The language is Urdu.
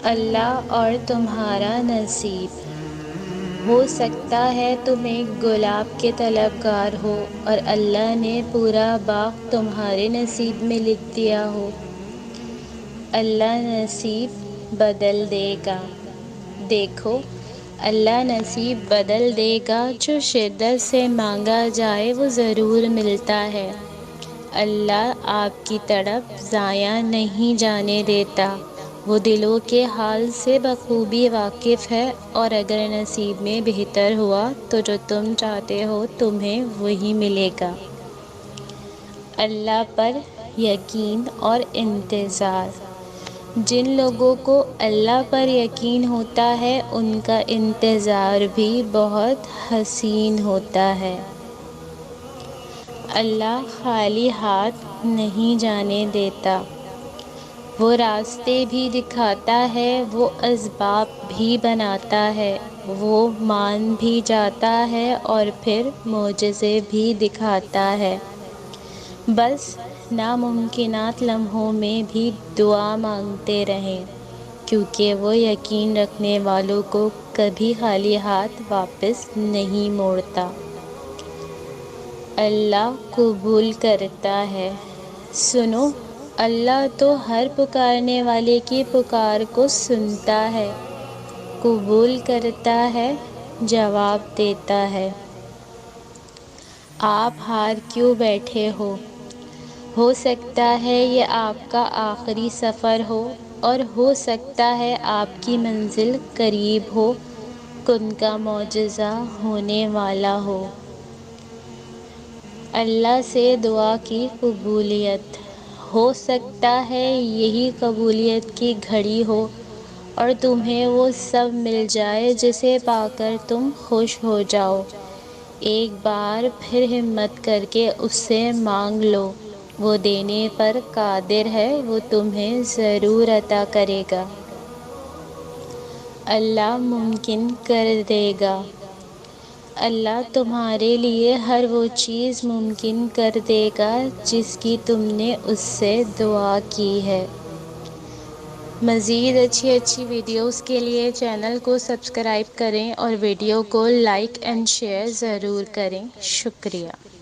اللہ اور تمہارا نصیب۔ ہو سکتا ہے تم ایک گلاب کے طلبگار ہو اور اللہ نے پورا باغ تمہارے نصیب میں لکھ دیا ہو۔ اللہ نصیب بدل دے گا۔ دیکھو، اللہ نصیب بدل دے گا، جو شدت سے مانگا جائے وہ ضرور ملتا ہے۔ اللہ آپ کی طرف ضائع نہیں جانے دیتا، وہ دلوں کے حال سے بخوبی واقف ہے، اور اگر نصیب میں بہتر ہوا تو جو تم چاہتے ہو تمہیں وہی ملے گا۔ اللہ پر یقین اور انتظار۔ جن لوگوں کو اللہ پر یقین ہوتا ہے ان کا انتظار بھی بہت حسین ہوتا ہے۔ اللہ خالی ہاتھ نہیں جانے دیتا، وہ راستے بھی دکھاتا ہے، وہ اسباب بھی بناتا ہے، وہ مان بھی جاتا ہے اور پھر معجزے بھی دکھاتا ہے۔ بس ناممکنات لمحوں میں بھی دعا مانگتے رہیں، کیونکہ وہ یقین رکھنے والوں کو کبھی خالی ہاتھ واپس نہیں موڑتا۔ اللہ قبول کرتا ہے۔ سنو، اللہ تو ہر پکارنے والے کی پکار کو سنتا ہے، قبول کرتا ہے، جواب دیتا ہے۔ آپ ہار کیوں بیٹھے ہو سکتا ہے یہ آپ کا آخری سفر ہو، اور ہو سکتا ہے آپ کی منزل قریب ہو، کن کا معجزہ ہونے والا ہو۔ اللہ سے دعا کی قبولیت۔ ہو سکتا ہے یہی قبولیت کی گھڑی ہو اور تمہیں وہ سب مل جائے جسے پا کر تم خوش ہو جاؤ۔ ایک بار پھر ہمت کر کے اس سے مانگ لو، وہ دینے پر قادر ہے، وہ تمہیں ضرور عطا کرے گا۔ اللہ ممکن کر دے گا۔ اللہ تمہارے لیے ہر وہ چیز ممکن کر دے گا جس کی تم نے اس سے دعا کی ہے۔ مزید اچھی ویڈیوز کے لیے چینل کو سبسکرائب کریں اور ویڈیو کو لائک اینڈ شیئر ضرور کریں۔ شکریہ۔